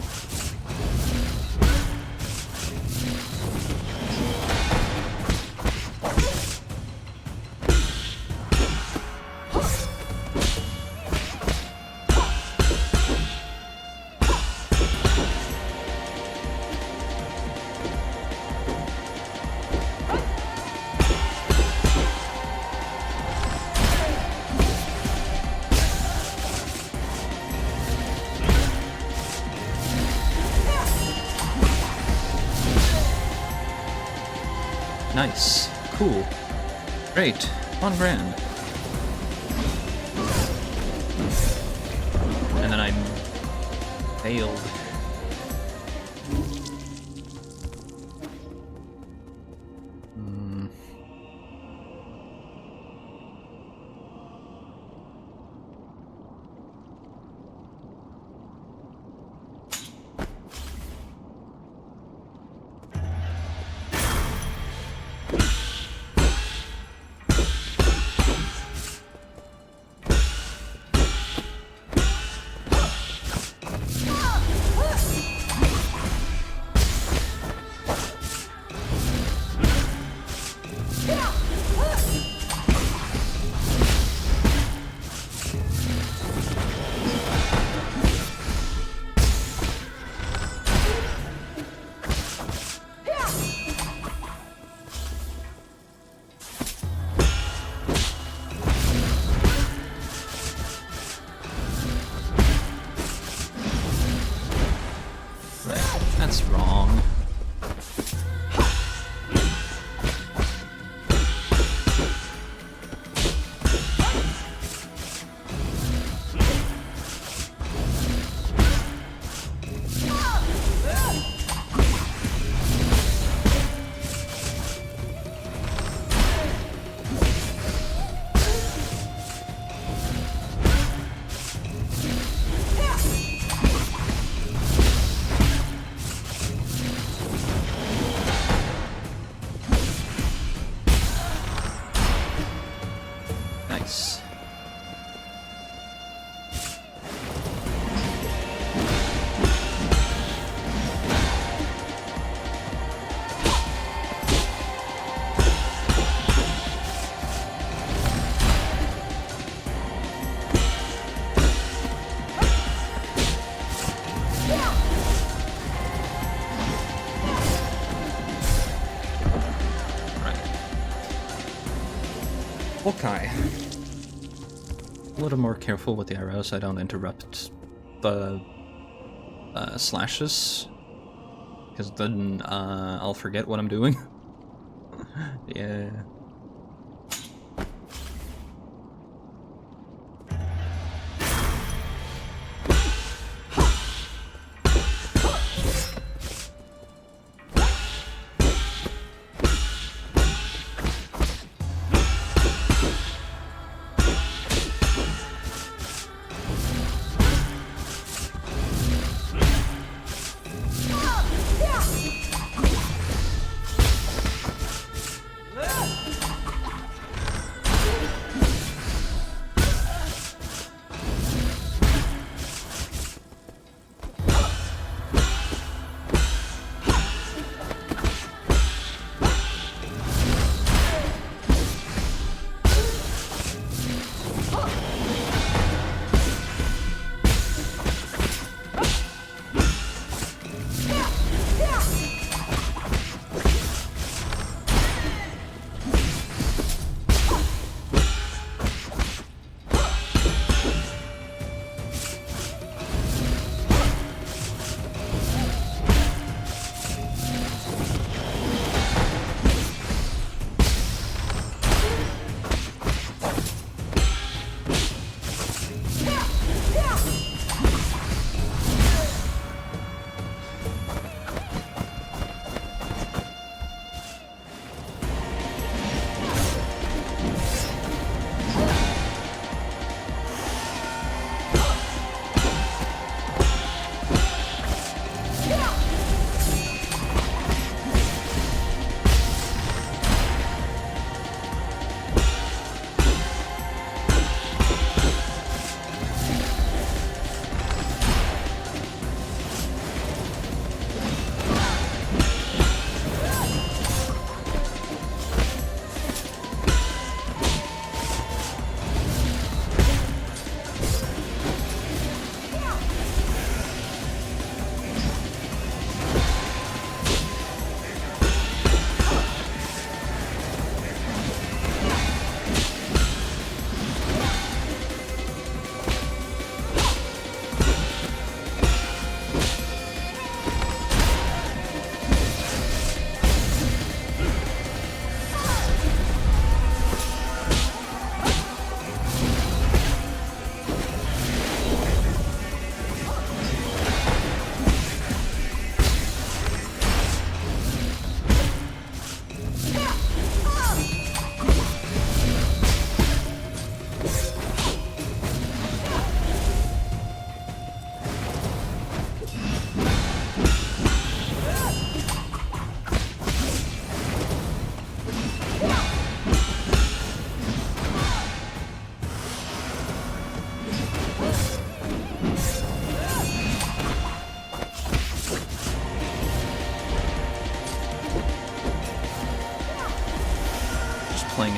Nice. Cool. Great. 1 grand. And then I failed. That's wrong. Nice. Okay. A little more careful with the arrows so I don't interrupt the slashes, because then I'll forget what I'm doing. Yeah.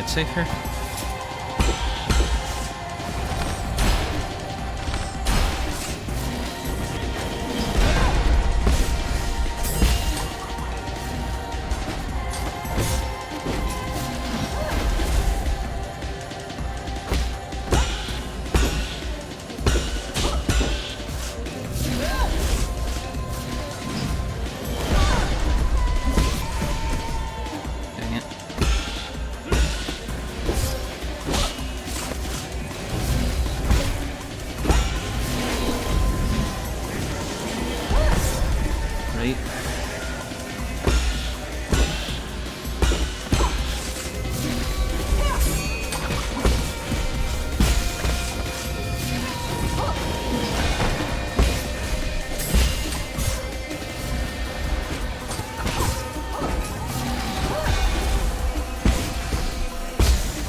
it safe here?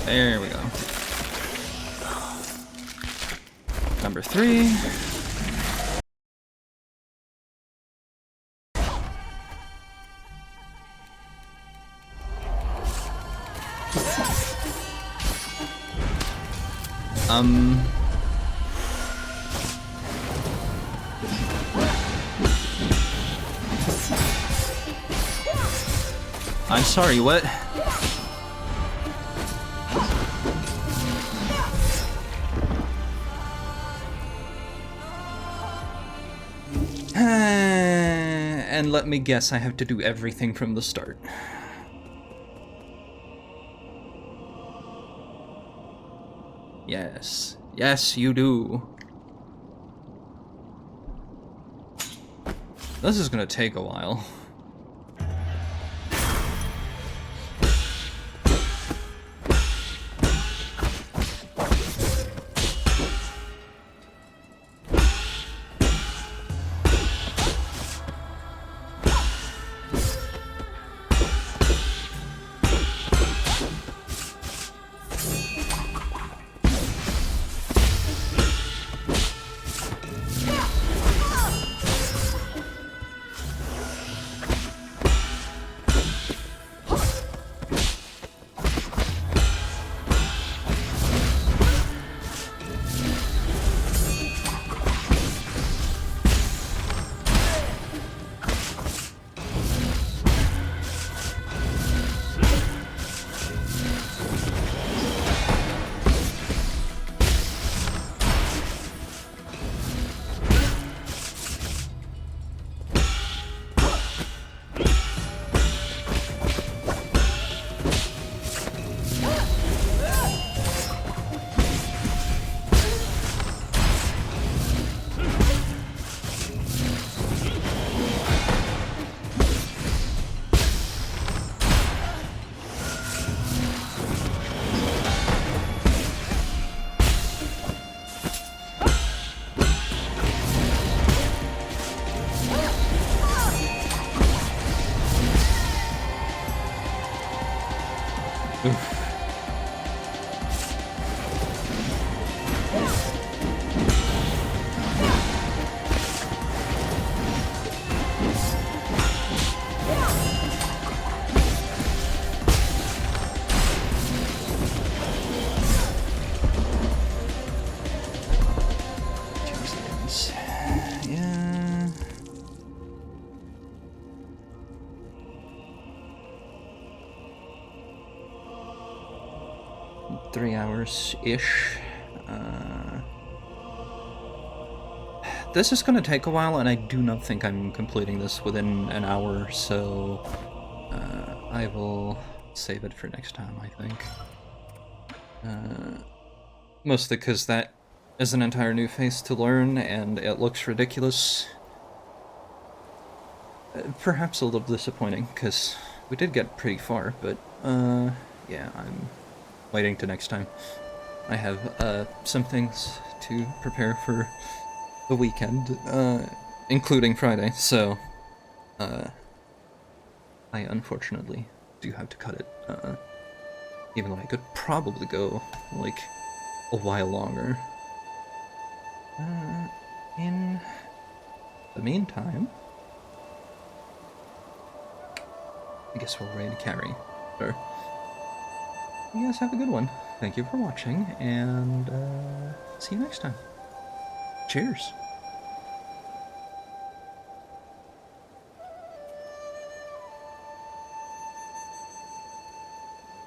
There we go. Number 3. I'm sorry, what? And let me guess, I have to do everything from the start. Yes. Yes, you do. This is gonna take a while. Yeah. 3 hours-ish. This is gonna take a while, and I do not think I'm completing this within an hour, so I will save it for next time, I think. Mostly because that is an entire new face to learn, and it looks ridiculous. Perhaps a little disappointing, because we did get pretty far, but yeah, I'm waiting to next time. I have some things to prepare for the weekend, including Friday, so I unfortunately do have to cut it, even though I could probably go, like, a while longer. In the meantime, I guess we'll raid carry. Or you guys have a good one. Thank you for watching, and see you next time. Cheers.